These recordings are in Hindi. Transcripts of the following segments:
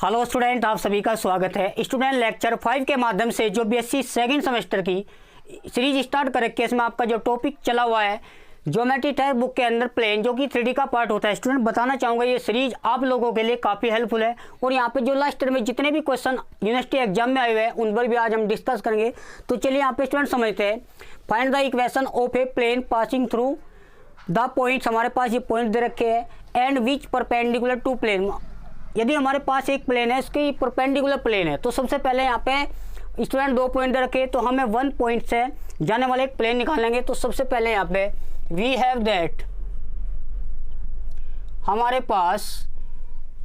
हेलो स्टूडेंट, आप सभी का स्वागत है स्टूडेंट लेक्चर 5 के माध्यम से जो बीएससी सेकंड सेमेस्टर की सीरीज स्टार्ट कर रखी है। इसमें आपका जो टॉपिक चला हुआ है ज्योमेट्री टाइप बुक के अंदर प्लेन, जो कि 3D का पार्ट होता है। स्टूडेंट बताना चाहूँगा ये सीरीज आप लोगों के लिए काफ़ी हेल्पफुल है और यहाँ पे जो लास्ट ईयर में जितने भी क्वेश्चन यूनिवर्सिटी एग्जाम में आए हुए हैं उन पर भी आज हम डिस्कस करेंगे। तो चलिए यहाँ पे स्टूडेंट समझते हैं। Find the equation of a plane passing through the points. हमारे पास ये पॉइंट दे रखे हैं and which perpendicular to plane. यदि हमारे पास एक प्लेन है, इसकी परपेंडिकुलर प्लेन है, तो सबसे पहले यहाँ पे स्टूडेंट 2 पॉइंट दे रखे, तो हमें 1 पॉइंट से जाने वाले एक प्लेन निकालेंगे। तो सबसे पहले यहाँ पे वी हैव दैट, हमारे पास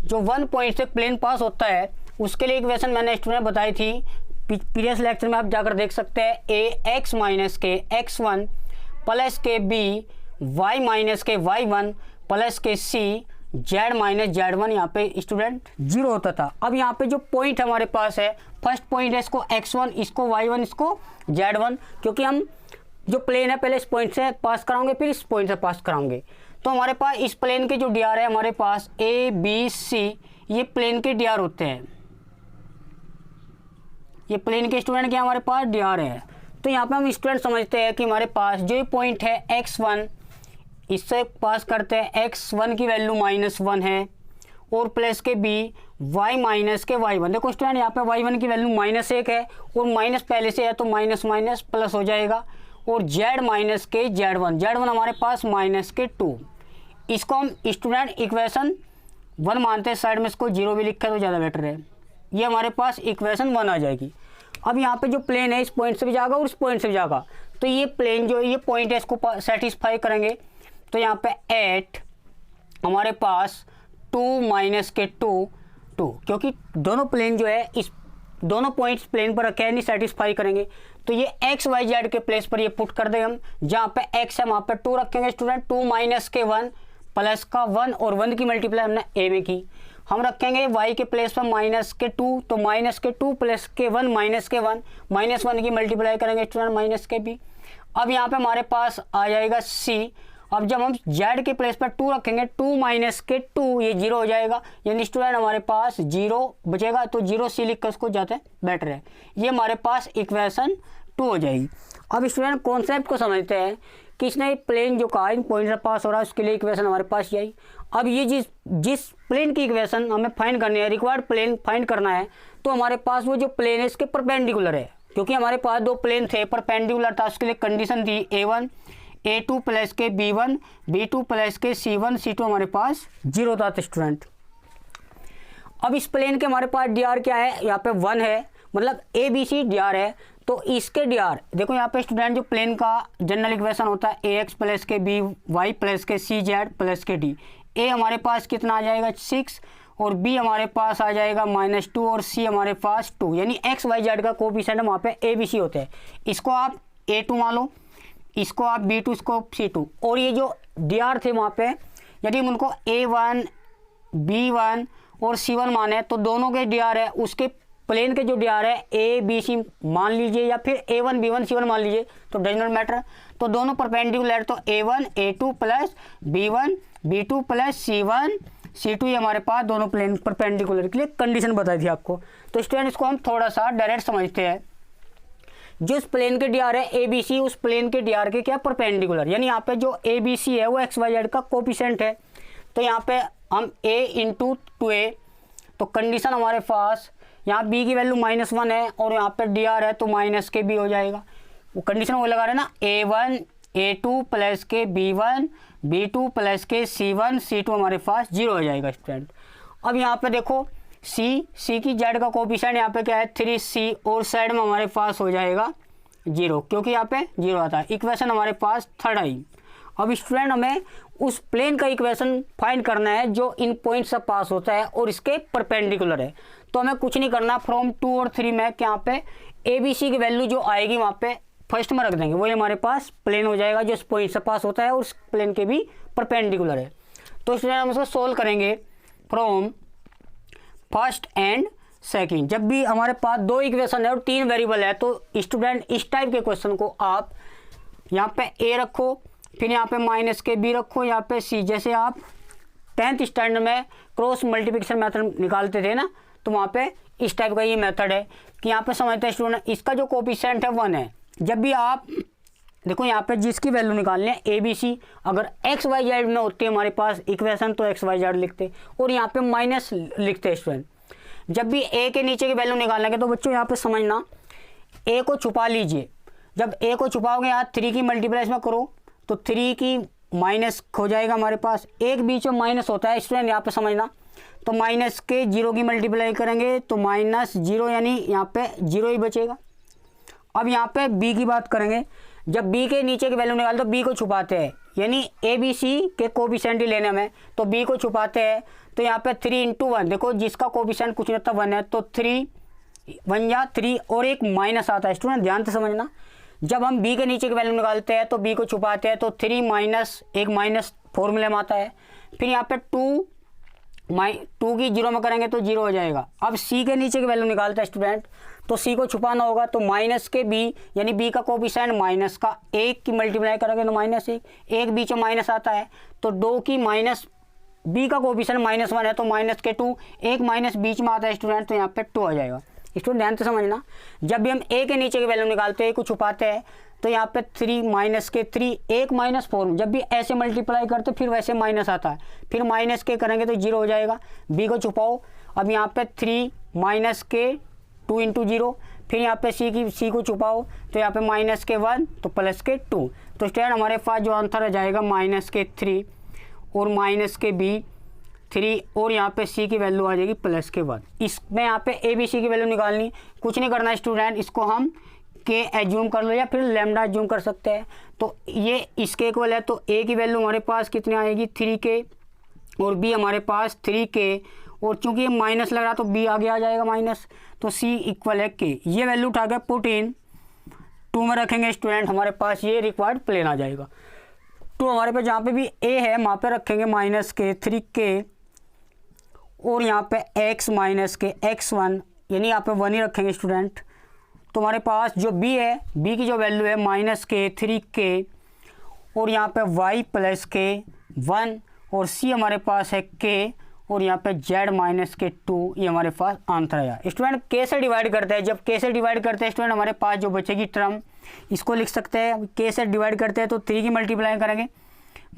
जो 1 पॉइंट से प्लेन पास होता है उसके लिए इक्वेशन मैंने स्टूडेंट बताई थी प्रीवियस लेक्चर में, आप जाकर देख सकते हैं। ए एक्स माइनस के x1 प्लस के बी वाई माइनस के y1 प्लस के सी जेड माइनस जेड1। यहाँ पे स्टूडेंट 0 होता था। अब यहाँ पे जो पॉइंट हमारे पास है, फर्स्ट पॉइंट है, इसको x1, इसको y1, इसको z1, क्योंकि हम जो प्लेन है पहले इस पॉइंट से पास कराएंगे फिर इस पॉइंट से पास कराएंगे। तो हमारे पास इस प्लेन के जो डी आर है, हमारे पास ए बी सी, ये प्लेन के डी आर होते हैं। ये प्लेन के स्टूडेंट के हमारे पास डी आर है। तो यहाँ पे हम स्टूडेंट समझते हैं कि हमारे पास जो ये पॉइंट है x1, इससे पास करते हैं x1 की वैल्यू -1 है और प्लस के b y माइनस के y1। देखो स्टूडेंट यहाँ पे y1 की वैल्यू -1 है और माइनस पहले से है तो माइनस माइनस प्लस हो जाएगा। और z माइनस के z1, z1 हमारे पास -2। इसको हम स्टूडेंट इक्वेशन 1 मानते हैं, साइड में इसको 0 भी लिखा तो ज़्यादा बेटर है। ये हमारे पास इक्वेशन 1 आ जाएगी। अब यहाँ पे जो प्लेन है इस पॉइंट से भी जाएगा और इस पॉइंट से भी जाएगा, तो ये प्लेन जो ये पॉइंट है इसको सेटिस्फाई करेंगे। तो यहाँ पे एट हमारे पास 2 माइनस के 2, क्योंकि दोनों प्लेन जो है इस दोनों पॉइंट्स प्लेन पर रखे हैं, नहीं सेटिस्फाई करेंगे। तो ये एक्स वाई जेड के प्लेस पर ये पुट कर देंगे हम। जहाँ पे एक्स है वहाँ पे 2 रखेंगे स्टूडेंट, 2 माइनस के 1 प्लस का 1 और 1 की मल्टीप्लाई हमने ए में की। हम रखेंगे वाई के प्लेस पर -2, तो -2 प्लस के 1 माइनस के 1, -1 की मल्टीप्लाई करेंगे स्टूडेंट माइनस के बी। अब यहाँ पे हमारे पास आ जाएगा सी। अब जब हम z के प्लेस पर 2 रखेंगे, 2 माइनस के 2, ये 0 हो जाएगा, यानी स्टूडेंट हमारे पास 0 बचेगा। तो 0 सी लिख कर उसको जाते बेटर है। ये हमारे पास इक्वेशन 2 हो जाएगी। अब स्टूडेंट कॉन्सेप्ट को समझते हैं कि इसने प्लेन जो कहा इन पॉइंट से पास हो रहा है उसके लिए इक्वेशन हमारे पास यही। अब ये जिस प्लेन की इक्वेशन हमें फाइंड करनी है, रिक्वायर्ड प्लेन फाइंड करना है, तो हमारे पास वो जो प्लेन है इसके परपेंडिकुलर है। क्योंकि हमारे पास 2 प्लेन थे, परपेंडिकुलर था, उसके लिए कंडीशन थी A1 A2 प्लस के B1 B2 प्लस के C1 C2 हमारे पास 0 था स्टूडेंट। अब इस प्लेन के हमारे पास DR क्या है, यहाँ पे 1 है, मतलब ABC DR है। तो इसके DR देखो यहाँ पे स्टूडेंट जो प्लेन का जनरल इक्वेशन होता है AX प्लस के BY प्लस के CZ प्लस के D। A हमारे पास कितना आ जाएगा 6 और B हमारे पास आ जाएगा -2 और C हमारे पास 2, यानी एक्स वाई जेड का कोएफिशिएंट वहाँ पे ABC होते हैं। इसको आप A2 मान लो, इसको आप B2, इसको C2। और ये जो DR थे वहाँ पे यदि हम उनको A1 B1 और C1 माने तो दोनों के DR है, उसके प्लेन के जो DR है ABC मान लीजिए या फिर A1 B1 C1 मान लीजिए, तो डज नॉट मैटर। तो दोनों परपेंडिकुलर, तो A1 A2 plus B1 B2 plus C1 C2, ये हमारे पास दोनों प्लेन परपेंडिकुलर के लिए कंडीशन बताई थी आपको। तो स्टूडेंट इसको हम थोड़ा सा डायरेक्ट समझते हैं। जो इस प्लेन के DR है ABC, उस प्लेन के DR के क्या परपेंडिकुलर, यानी यहाँ पे जो ABC है वो एक्स वाई जेड का कोएफिशिएंट है। तो यहाँ पे हम A इंटू 2A, तो कंडीशन हमारे पास यहाँ B की वैल्यू -1 है और यहाँ पे DR है तो माइनस के B हो जाएगा। वो कंडीशन वो लगा रहे ना, A1 A2 प्लस के B1 B2 प्लस के C1 C2 हमारे पास 0 हो जाएगा स्टूडेंट। अब यहाँ पे देखो C की जेड का कोएफिशिएंट यहाँ पे क्या है 3C और साइड में हमारे पास हो जाएगा 0, क्योंकि यहाँ पे 0 आता है। इक्वेशन हमारे पास 3rd आई। अब स्टूडेंट हमें उस प्लेन का इक्वेशन फाइंड करना है जो इन पॉइंट से पास होता है और इसके परपेंडिकुलर है। तो हमें कुछ नहीं करना, फ्रॉम 2 और 3 में यहाँ पे ABC की वैल्यू जो आएगी वहाँ पे फर्स्ट में रख देंगे, वही हमारे पास प्लेन हो जाएगा जो इस पॉइंट से पास होता है और उस प्लेन के भी परपेंडिकुलर है। तो स्टूडेंट हम इसको सोल्व करेंगे फ्रॉम फर्स्ट एंड सेकंड। जब भी हमारे पास 2 इक्वेशन है और 3 वेरिएबल है, तो स्टूडेंट इस टाइप के क्वेश्चन को आप यहाँ पे A रखो, फिर यहाँ पे माइनस के B रखो, यहाँ पे C। जैसे आप 10th स्टैंडर्ड में क्रॉस मल्टीप्लिकेशन मेथड निकालते थे ना, तो वहाँ पे इस टाइप का ये मेथड है कि यहाँ पे समझते हैं स्टूडेंट, इसका जो कोफिशिएंट है 1 है। जब भी आप देखो यहाँ पे जिसकी वैल्यू निकालनी है ए बी सी, अगर एक्स वाई जेड में होती है हमारे पास इक्वेशन तो एक्स वाई जेड लिखते और यहाँ पे माइनस लिखते हैं स्टूडेंट। जब भी ए के नीचे की वैल्यू निकालेंगे तो बच्चों यहाँ पे समझना, ए को छुपा लीजिए। जब ए को छुपाओगे यहाँ 3 की मल्टीप्लाई इसमें करो तो 3 की माइनस हो जाएगा हमारे पास, एक बीच में माइनस होता है स्टूडेंट यहाँ पे समझना। तो माइनस के 0 की मल्टीप्लाई करेंगे तो -0 यानी यहाँ पे 0 ही बचेगा। अब यहाँ पे बी की बात करेंगे, जब बी के नीचे की वैल्यू निकाल तो बी को छुपाते हैं, यानी ए बी सी के कोफिशिएंट ही लेने में, तो बी को छुपाते हैं। तो यहाँ पे 3 × 1 देखो, जिसका कोफिशिएंट कुछ नहीं होता 1 है, तो 3 1 या 3 और एक माइनस आता है स्टूडेंट, ध्यान से समझना। जब हम बी के नीचे की वैल्यू निकालते हैं तो बी को छुपाते हैं, तो 3 माइनस एक माइनस फॉर्मूले में आता है। फिर यहाँ पे 2 की 0 में करेंगे तो 0 हो जाएगा। अब सी के नीचे की वैल्यू निकालते हैं स्टूडेंट, तो सी को छुपाना होगा, तो माइनस के बी यानी बी का कोफिशिएंट माइनस का 1 की मल्टीप्लाई करेंगे तो -1, एक बीच में माइनस आता है, तो 2 की माइनस बी का कोफिशिएंट -1 है तो माइनस के 2, एक माइनस बीच में आता है स्टूडेंट, तो यहाँ पे 2 आ जाएगा। स्टूडेंट ध्यान से समझना, जब भी हम ए के नीचे की वैल्यू निकालते हैं, ए को छुपाते हैं, तो यहाँ पे 3 माइनस के 3 एक -4, जब भी ऐसे मल्टीप्लाई करते फिर वैसे माइनस आता है, फिर माइनस के करेंगे तो 0 हो जाएगा। बी को छुपाओ, अब यहाँ पे 3 माइनस के 2 × 0, फिर यहाँ पे सी को छुपाओ तो यहाँ पे -1 तो +2। तो स्टूडेंट हमारे पास जो आंसर आ जाएगा -3 और -b 3 और यहाँ पे सी की वैल्यू आ जाएगी +1। इसमें यहाँ पे ए बी सी की वैल्यू निकालनी, कुछ नहीं करना स्टूडेंट, इसको हम के एज्यूम कर लो या फिर लैम्डा एज्यूम कर सकते हैं। तो ये इसके इक्वल है, तो ए की वैल्यू हमारे पास कितनी आएगी 3k और बी हमारे पास 3k, और चूंकि ये माइनस लग रहा तो बी आगे आ जाएगा माइनस, तो सी इक्वल है k। ये वैल्यू उठा के पुट इन 2 में रखेंगे स्टूडेंट, हमारे पास ये रिक्वायर्ड प्लेन आ जाएगा। तो हमारे पास जहाँ पे भी a है वहाँ पे रखेंगे -k 3k और यहाँ पे x के x1 यानी यहाँ पे 1 ही रखेंगे स्टूडेंट। तो हमारे पास जो b है, b की जो वैल्यू है -k 3k और यहाँ पे y +k 1 और c हमारे पास है k और यहाँ पे z के 2, ये हमारे पास आंसर आया। स्टूडेंट k से डिवाइड करते हैं, जब k से डिवाइड करते हैं स्टूडेंट हमारे पास जो बचेगी टर्म, इसको लिख सकते हैं। k से डिवाइड करते हैं तो 3 की मल्टीप्लाई करेंगे,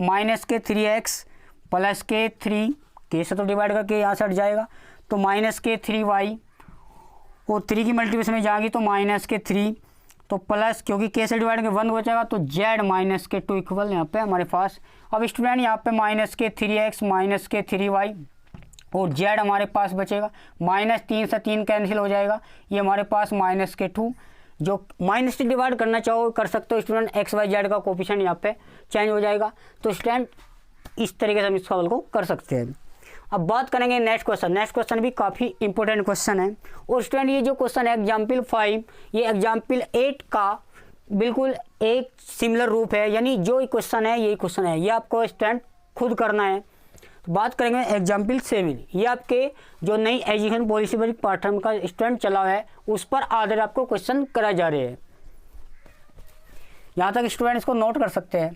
-k 3x +k 3, k से तो डिवाइड करके यहाँ से हट जाएगा, तो -k 3y और 3 की मल्टीप्लिकेशन में जाएगी तो -k 3, तो प्लस क्योंकि k से डिवाइड करके 1 हो जाएगा, तो z के 2 इक्वल यहाँ पे हमारे पास। अब स्टूडेंट यहाँ पे -k 3x -k 3y और z हमारे पास बचेगा, -3 से 3 कैंसिल हो जाएगा, ये हमारे पास -k 2। जो माइनस से डिवाइड करना चाहो कर सकते हो स्टूडेंट, एक्स वाई जेड का कोफिशिएंट यहाँ पे चेंज हो जाएगा। तो स्टूडेंट इस तरीके से हम इस सवाल को कर सकते हैं। अब बात करेंगे नेक्स्ट क्वेश्चन। नेक्स्ट क्वेश्चन भी काफ़ी इंपॉर्टेंट क्वेश्चन है। और स्टूडेंट ये जो क्वेश्चन है एग्जाम्पल 5, ये एग्जाम्पल 8 का बिल्कुल एक सिमिलर रूप है, यानी जो क्वेश्चन है यही क्वेश्चन है, ये आपको स्टूडेंट खुद करना है। तो बात करेंगे एग्जाम्पल 7, ये आपके जो नई एजुकेशन पॉलिसी पर पाठ्यक्रम का स्टूडेंट चला है उस पर आधारित आपको क्वेश्चन कराए जा रहे हैं। यहाँ तक स्टूडेंट इसको नोट कर सकते हैं।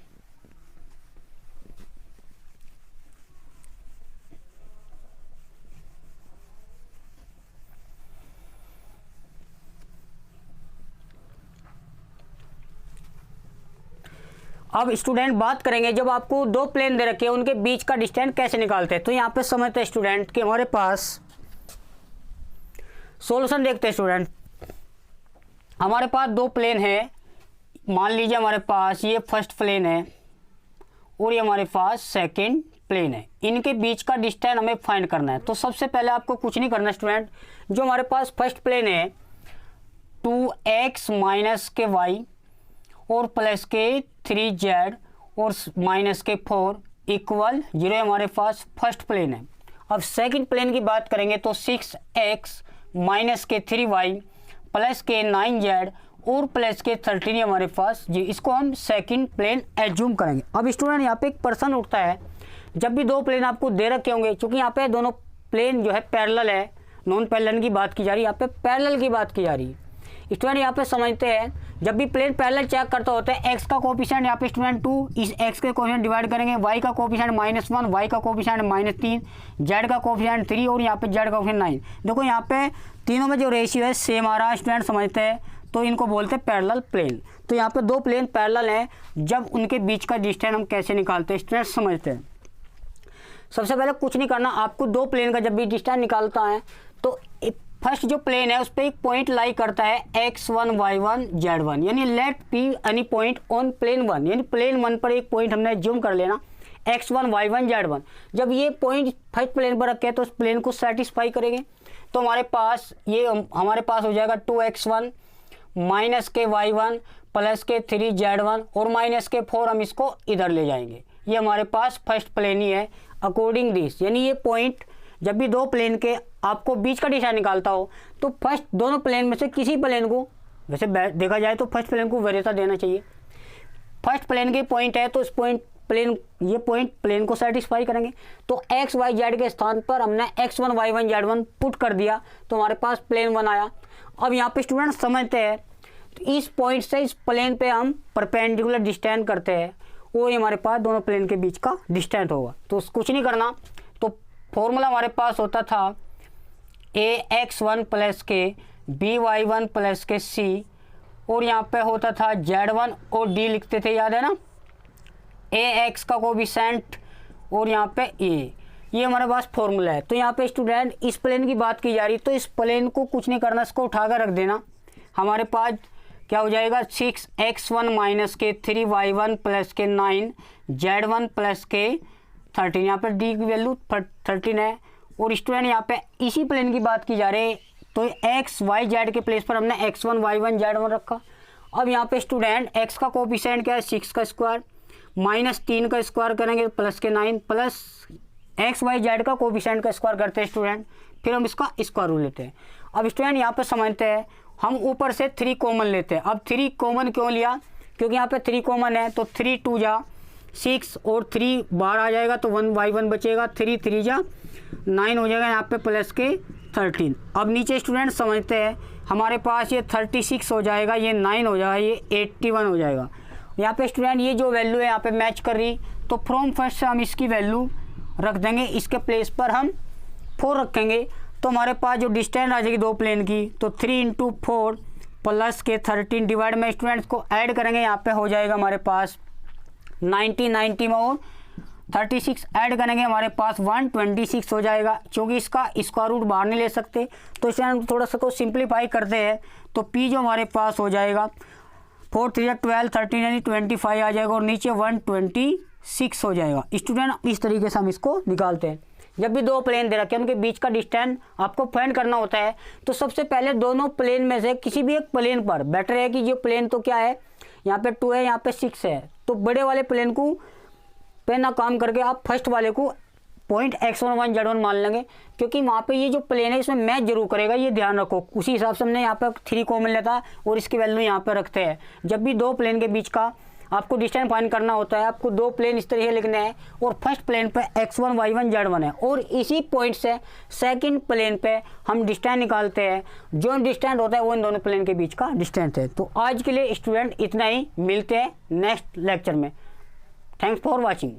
अब स्टूडेंट बात करेंगे जब आपको 2 प्लेन दे रखे हैं उनके बीच का डिस्टेंस कैसे निकालते हैं। तो यहाँ पे समझते हैं स्टूडेंट कि हमारे पास सॉल्यूशन देखते हैं स्टूडेंट। हमारे पास 2 प्लेन है, मान लीजिए हमारे पास ये फर्स्ट प्लेन है और ये हमारे पास सेकंड प्लेन है, इनके बीच का डिस्टेंस हमें फाइंड करना है। तो सबसे पहले आपको कुछ नहीं करना स्टूडेंट, जो हमारे पास फर्स्ट प्लेन है 2x - के y और प्लस के 3z और माइनस के 4 इक्वल 0 हमारे पास फर्स्ट प्लेन है। अब सेकंड प्लेन की बात करेंगे तो 6x - के 3y प्लस के 9z और प्लस के 13 हमारे पास जी, इसको हम सेकंड प्लेन एज्यूम करेंगे। अब स्टूडेंट यहाँ पे एक पर्सन उठता है, जब भी 2 प्लेन आपको दे रखे होंगे, क्योंकि यहाँ पे दोनों प्लेन जो है पैरेलल है, नॉन पैरेलल की बात की जा रही है, यहाँ पे पैरेलल की बात की जा रही है। स्टूडेंट यहाँ पे समझते हैं, जब भी प्लेन पैरेलल चेक करता होता है, एक्स का कोफिशिएंट यहाँ पे स्टूडेंट 2, इस एक्स के कोफिशिएंट डिवाइड करेंगे, वाई का कोफिशिएंट -1, वाई का कोफिशिएंट -3, जेड का कोफिशिएंट 3 और यहाँ पे जेड का कोफिशिएंट 9। देखो यहाँ पे तीनों में जो रेशियो है सेम आ रहा है स्टूडेंट, समझते हैं, तो इनको बोलते हैं पैरेलल प्लेन। तो यहाँ पे दो प्लेन पैरेलल हैं, जब उनके बीच का डिस्टेंस हम कैसे निकालते हैं स्टूडेंट, समझते हैं। सबसे पहले कुछ नहीं करना, आपको दो प्लेन का जब भी डिस्टेंस निकालता है तो फर्स्ट जो प्लेन है उस पर एक पॉइंट लाई करता है x1 y1 z1, यानी let p any point on plane 1, यानी प्लेन 1 पर एक पॉइंट हमने जूम कर लेना x1 y1 z1। जब ये पॉइंट फर्स्ट प्लेन पर रखे तो उस प्लेन को सेटिस्फाई करेंगे, तो हमारे पास हो जाएगा 2x1 माइनस के y1 प्लस के 3 z1 और माइनस के 4 हम इसको इधर ले जाएंगे। ये हमारे पास फर्स्ट प्लेन ही है अकॉर्डिंग दिस, यानी ये पॉइंट जब भी दो प्लेन के आपको बीच का डिस्टेंस निकालता हो तो फर्स्ट दोनों प्लेन में से किसी प्लेन को, वैसे देखा जाए तो फर्स्ट प्लेन को वरीयता देना चाहिए। फर्स्ट प्लेन के पॉइंट है तो इस ये पॉइंट प्लेन को सेटिस्फाई करेंगे। तो एक्स वाई जेड के स्थान पर हमने x1 y1 z1 पुट कर दिया तो हमारे पास प्लेन 1 आया। अब यहाँ पे स्टूडेंट समझते हैं, तो इस पॉइंट से इस प्लेन पे हम परपेंडिकुलर डिस्टेंस करते हैं, वो हमारे पास दोनों प्लेन के बीच का डिस्टेंस होगा। तो कुछ नहीं करना, तो फॉर्मूला हमारे पास होता था ax1 प्लस के by1 प्लस के c, और यहाँ पे होता था z1 और d लिखते थे, याद है ना, ax का कोफिशिएंट और यहाँ पे a, ये हमारे पास फॉर्मूला है। तो यहाँ पे स्टूडेंट इस प्लेन की बात की जा रही, तो इस प्लेन को कुछ नहीं करना, इसको उठा कर रख देना। हमारे पास क्या हो जाएगा 6x1 माइनस के 3y1 प्लस के 9 z1 प्लस के 13, यहाँ पर d की वैल्यू 13 है। और स्टूडेंट यहाँ पे इसी प्लेन की बात की जा रही है, तो x y z के प्लेस पर हमने x1 y1 z1 रखा। अब यहाँ पे स्टूडेंट x का कोफिशिएंट क्या है 6 का स्क्वायर, माइनस 3 का स्क्वायर करेंगे प्लस के 9, प्लस एक्स वाई जेड का कोफिशिएंट का स्क्वायर करते हैं स्टूडेंट, फिर हम इसका स्क्वायर रूट लेते हैं। अब स्टूडेंट यहाँ पे समझते हैं, हम ऊपर से 3 कॉमन लेते हैं। अब 3 कॉमन क्यों लिया, क्योंकि यहाँ पे 3 कॉमन है, तो 3 2 जा 6 और 3 बाहर आ जाएगा तो 1 y1 बचेगा, 3 3 जा 9 हो जाएगा यहाँ पे प्लस के 13। अब नीचे स्टूडेंट समझते हैं, हमारे पास ये 36 हो जाएगा, ये 9 हो जाएगा, ये 81 हो जाएगा। यहाँ पे स्टूडेंट ये जो वैल्यू है यहाँ पे मैच कर रही, तो फ्रॉम फर्स्ट से हम इसकी वैल्यू रख देंगे, इसके प्लेस पर हम 4 रखेंगे, तो हमारे पास जो डिस्टेंस आ जाएगी दो प्लेन की, तो 3 × 4 प्लस के 13 डिवाइड में स्टूडेंट्स को ऐड करेंगे, यहाँ पे हो जाएगा हमारे पास 90 में और 36 ऐड करेंगे, हमारे पास 126 हो जाएगा। क्योंकि इसका स्क्वायर रूट बाहर नहीं ले सकते, तो इसे थोड़ा सा को सिंप्लीफाई करते हैं, तो P जो हमारे पास हो जाएगा 4 3 12 13 यानी 25 आ जाएगा, और नीचे 126 हो जाएगा। स्टूडेंट इस तरीके से हम इसको निकालते हैं। जब भी दो प्लेन दे रखे हैं उनके बीच का डिस्टेंस आपको फाइंड करना होता है, तो सबसे पहले दोनों प्लेन में से किसी भी एक प्लेन पर, बेटर है कि ये प्लेन तो क्या है, यहाँ पे 2 है, यहाँ पे 6 है, तो बड़े वाले प्लेन को पे ना काम करके आप फर्स्ट वाले को पॉइंट x1 y1 z1 मान लेंगे, क्योंकि वहाँ पे ये जो प्लेन है इसमें मैच जरूर करेगा, ये ध्यान रखो। उसी हिसाब से हमने यहाँ पे 3 कॉमन लेता है और इसकी वैल्यू यहाँ पे रखते हैं। जब भी दो प्लेन के बीच का आपको डिस्टेंस फाइंड करना होता है, आपको दो प्लेन इस तरीके लिखने हैं, और फर्स्ट प्लेन पे x1 y1 z1 है, और इसी पॉइंट से सेकंड प्लेन पे हम डिस्टेंस निकालते हैं। जो डिस्टेंस होता है वो इन दोनों प्लेन के बीच का डिस्टेंस है। तो आज के लिए स्टूडेंट इतना ही, मिलते हैं नेक्स्ट लेक्चर में। Thanks for watching.